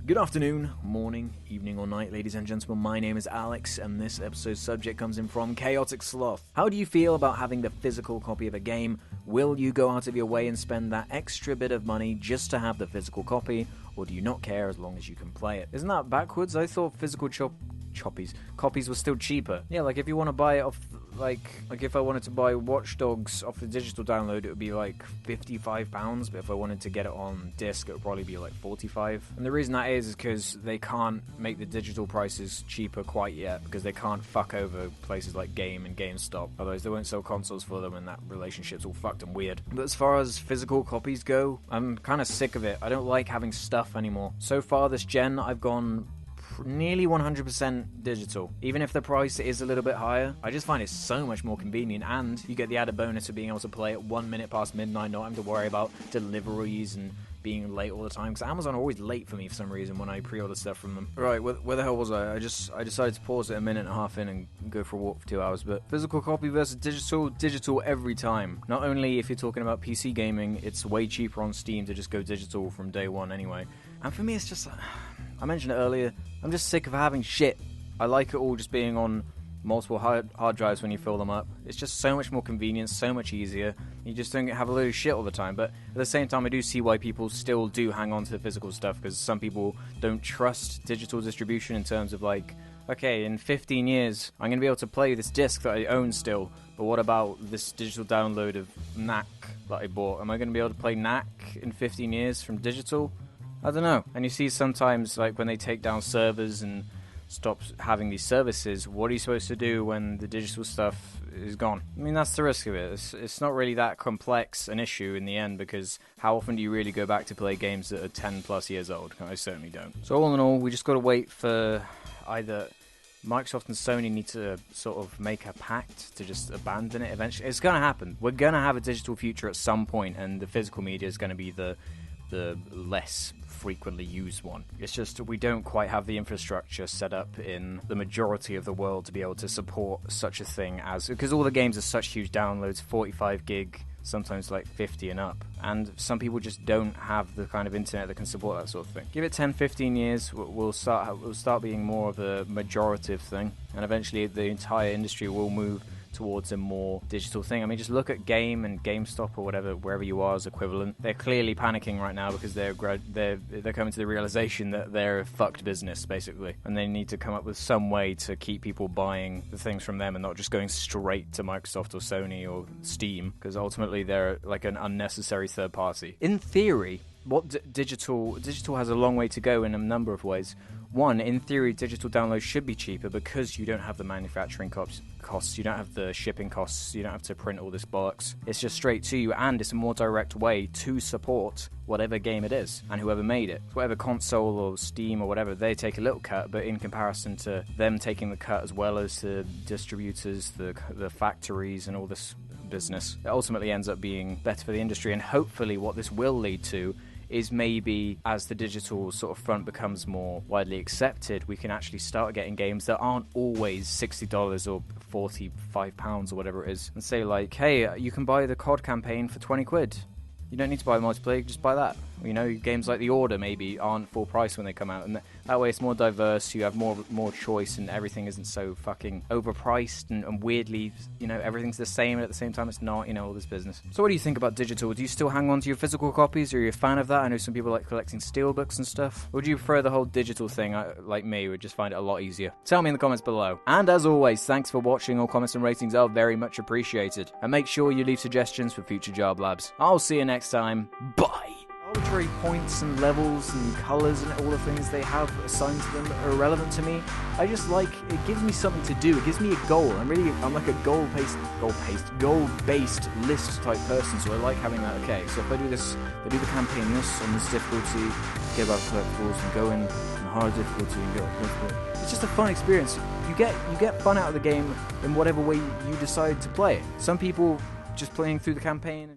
Good afternoon, morning, evening or night, ladies and gentlemen. My name is Alex, and this episode's subject comes in from Chaotic Sloth. How do you feel about having the physical copy of a game? Will you go out of your way and spend that extra bit of money just to have the physical copy, or do you not care as long as you can play it? Isn't that backwards? I thought physical copies were still cheaper. Yeah, like if you want to buy it off, like if I wanted to buy Watch Dogs off the digital download, it would be like £55, but if I wanted to get it on disc, it would probably be like £45. And the reason that is because they can't make the digital prices cheaper quite yet, because they can't fuck over places like Game and GameStop, otherwise they won't sell consoles for them, and that relationship's all fucked and weird. But as far as physical copies go, I'm kind of sick of it. I don't like having stuff anymore. So far this gen, I've gone nearly 100% digital. Even if the price is a little bit higher, I just find it so much more convenient, and you get the added bonus of being able to play it 1 minute past midnight, not having to worry about deliveries and being late all the time, because Amazon are always late for me for some reason when I pre-order stuff from them. Right, where the hell was I? I decided to pause it a minute and a half in and go for a walk for 2 hours. But physical copy versus digital every time. Not only if you're talking about PC gaming, it's way cheaper on Steam to just go digital from day one anyway. And for me, it's just, I mentioned it earlier, I'm just sick of having shit. I like it all just being on multiple hard drives when you fill them up. It's just so much more convenient, so much easier. You just don't have a load of shit all the time. But at the same time, I do see why people still do hang on to the physical stuff, because some people don't trust digital distribution in terms of like, okay, in 15 years, I'm going to be able to play this disc that I own still, but what about this digital download of Knack that I bought? Am I going to be able to play Knack in 15 years from digital? I don't know. And you see sometimes, like, when they take down servers and stop having these services, what are you supposed to do when the digital stuff is gone? I mean, that's the risk of it. It's not really that complex an issue in the end, because how often do you really go back to play games that are 10 plus years old? I certainly don't. So all in all, we just got to wait for either Microsoft and Sony need to sort of make a pact to just abandon it eventually. It's going to happen. We're going to have a digital future at some point, and the physical media is going to be the less frequently used one. It's just we don't quite have the infrastructure set up in the majority of the world to be able to support such a thing, as because all the games are such huge downloads, 45 gig, sometimes like 50 and up, and some people just don't have the kind of internet that can support that sort of thing. Give it 10-15 years, we'll start being more of a majorative thing, and eventually the entire industry will move towards a more digital thing. I mean, just look at Game and GameStop or whatever, wherever you are as equivalent. They're clearly panicking right now because they're coming to the realization that they're a fucked business, basically, and they need to come up with some way to keep people buying the things from them and not just going straight to Microsoft or Sony or Steam, because ultimately they're like an unnecessary third party. In theory, digital has a long way to go in a number of ways. One, in theory, digital downloads should be cheaper because you don't have the manufacturing costs, you don't have the shipping costs, you don't have to print all this bollocks. It's just straight to you, and it's a more direct way to support whatever game it is and whoever made it. Whatever console or Steam or whatever, they take a little cut, but in comparison to them taking the cut as well as the distributors, the factories and all this business, it ultimately ends up being better for the industry. And hopefully what this will lead to is maybe as the digital sort of front becomes more widely accepted, we can actually start getting games that aren't always $60 or £45 or whatever it is, and say like, hey, you can buy the COD campaign for 20 quid. You don't need to buy the multiplayer, just buy that. You know, games like The Order maybe aren't full price when they come out, and that way it's more diverse, you have more choice, and everything isn't so fucking overpriced and weirdly, you know, everything's the same, and at the same time it's not, you know, all this business. So what do you think about digital? Do you still hang on to your physical copies? Are you a fan of that? I know some people like collecting steelbooks and stuff. Or do you prefer the whole digital thing, like me, would just find it a lot easier? Tell me in the comments below. And as always, thanks for watching. All comments and ratings are very much appreciated. And make sure you leave suggestions for future Job Labs. I'll see you next time. Bye! Arbitrary points and levels and colours and all the things they have assigned to them are irrelevant to me. I just like, it gives me something to do. It gives me a goal. I'm like a goal-based list type person, so I like having that. Okay, so if I do this, I do the campaign on this difficulty, get about collectibles and go in hard difficulty and go. It's just a fun experience. You get fun out of the game in whatever way you decide to play it. Some people just playing through the campaign